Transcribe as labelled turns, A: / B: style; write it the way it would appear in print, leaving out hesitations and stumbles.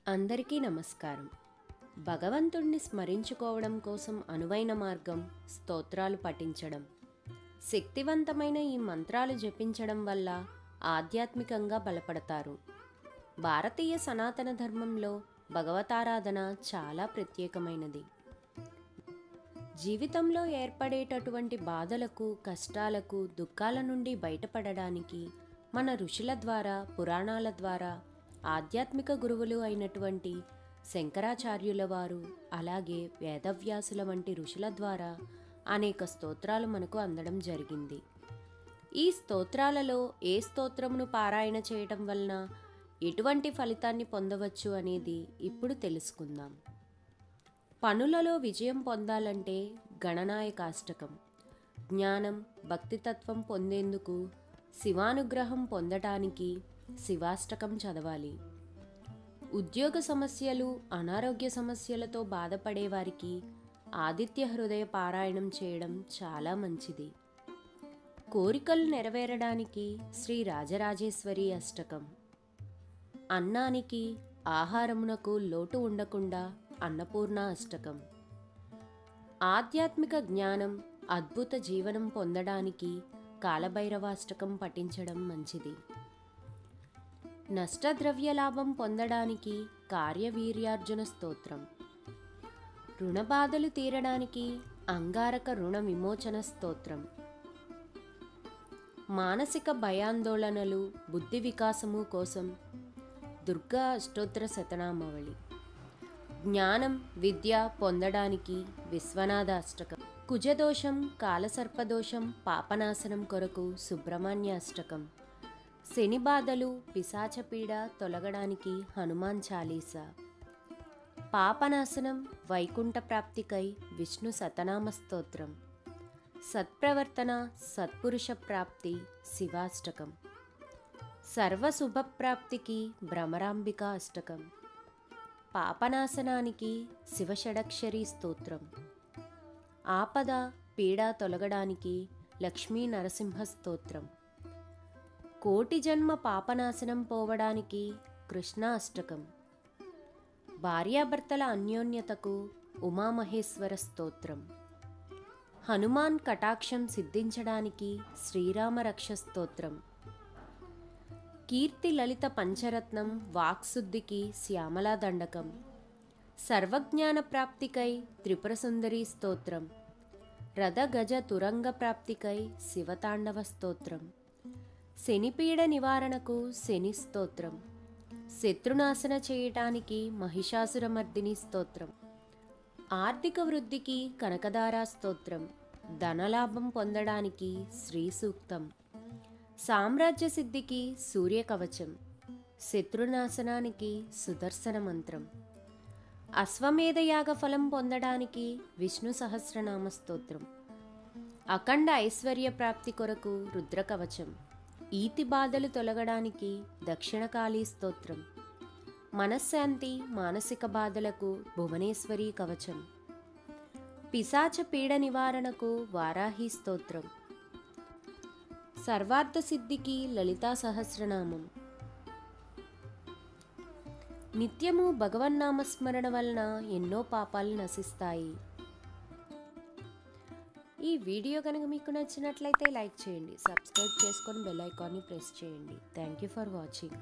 A: అందరికీ నమస్కారం. భగవంతుణ్ణి స్మరించుకోవడం కోసం అనువైన మార్గం స్తోత్రాలు పఠించడం. శక్తివంతమైన ఈ మంత్రాలు జపించడం వల్ల ఆధ్యాత్మికంగా బలపడతారు. భారతీయ సనాతన ధర్మంలో భగవతారాధన చాలా ప్రత్యేకమైనది. జీవితంలో ఏర్పడేటటువంటి బాధలకు, కష్టాలకు, దుఃఖాల నుండి బయటపడడానికి మన ఋషుల ద్వారా, పురాణాల ద్వారా, ఆధ్యాత్మిక గురువులు అయినటువంటి శంకరాచార్యుల వారు, అలాగే వేదవ్యాసుల వంటి ఋషుల ద్వారా అనేక స్తోత్రాలు మనకు అందడం జరిగింది. ఈ స్తోత్రాలలో ఏ స్తోత్రమును పారాయణ చేయటం వలన ఎటువంటి ఫలితాన్ని పొందవచ్చు అనేది ఇప్పుడు తెలుసుకుందాం. పనులలో విజయం పొందాలంటే గణనాయకాష్టకం, జ్ఞానం, భక్తితత్వం పొందేందుకు, శివానుగ్రహం పొందటానికి శివాష్టకం చదవాలి. ఉద్యోగ సమస్యలు, అనారోగ్య సమస్యలతో బాధపడేవారికి ఆదిత్య హృదయ పారాయణం చేయడం చాలా మంచిది. కోరికలు నెరవేరడానికి శ్రీ రాజరాజేశ్వరి అష్టకం. అన్నానికి, ఆహారమునకు లోటు ఉండకుండా అన్నపూర్ణ అష్టకం. ఆధ్యాత్మిక జ్ఞానం, అద్భుత జీవనం పొందడానికి కాలభైరవాష్టకం పఠించడం మంచిది. నష్టద్రవ్య లాభం పొందడానికి కార్యవీర్యార్జున స్తోత్రం. రుణబాధలు తీరడానికి అంగారక రుణ విమోచన స్తోత్రం. మానసిక భయాందోళనలు, బుద్ధి వికాసము కోసం దుర్గా అష్టోత్తర శతనామావళి. జ్ఞానం, విద్య పొందడానికి విశ్వనాథ అష్టకం. కుజదోషం, కాలసర్పదోషం పాపనాశనం కొరకు సుబ్రహ్మణ్య అష్టకం. శని బాధలు, పిశాచపీడ తొలగడానికి హనుమాన్ చాలీసా. పాపనాశనం, వైకుంఠ ప్రాప్తికై విష్ణు సతనామ స్తోత్రం. సత్ప్రవర్తన, సత్పురుష ప్రాప్తి శివాష్టకం. సర్వశుభప్రాప్తికి భ్రమరాంబిక అష్టకం. పాపనాశనానికి శివషడక్షరి స్తోత్రం. ఆపద, పీడ తొలగడానికి లక్ష్మీ నరసింహ స్తోత్రం. కోటి జన్మ పాపనాశనం పోవడానికి కృష్ణ అష్టకం. భార్యాభర్తల అన్యోన్యతకు ఉమామహేశ్వర స్తోత్రం. హనుమాన్ కటాక్షం సిద్ధించడానికి శ్రీరామ రక్ష స్తోత్రం. కీర్తి లలిత పంచరత్నం వాక్శుద్ధికి శ్యామలా దండకం. సర్వజ్ఞాన ప్రాప్తికై త్రిపుర సుందరి స్తోత్రం. రథ గజ తురంగ ప్రాప్తికై శివతాండవ స్తోత్రం. శనిపీడ నివారణకు శని స్తోత్రం. శత్రునాశన చేయటానికి మహిషాసురమర్దిని స్తోత్రం. ఆర్థిక వృద్ధికి కనకదారా స్తోత్రం. ధనలాభం పొందడానికి శ్రీ సూక్తం. సామ్రాజ్య సిద్ధికి సూర్యకవచం. శత్రునాశనానికి సుదర్శన మంత్రం. అశ్వమేధయాగ ఫలం పొందడానికి విష్ణు సహస్రనామ స్తోత్రం. అఖండ ఐశ్వర్య ప్రాప్తి కొరకు రుద్రకవచం. ఈతి బాధలు తొలగడానికి దక్షిణకాళీ స్తోత్రం. మనశ్శాంతి, మానసిక బాధలకు భువనేశ్వరి కవచం. పిశాచ పీడ నివారణకు వారాహి స్తోత్రం. సర్వార్థ సిద్ధికి లలితా సహస్రనామం. నిత్యము భగవన్నామస్మరణ వలన ఎన్నో పాపాలు నశిస్తాయి. ఈ వీడియో కనుక మీకు నచ్చినట్లయితే లైక్ చేయండి, సబ్స్క్రైబ్ చేసుకొని బెల్ ఐకాన్ని ప్రెస్ చేయండి. Thank you for watching.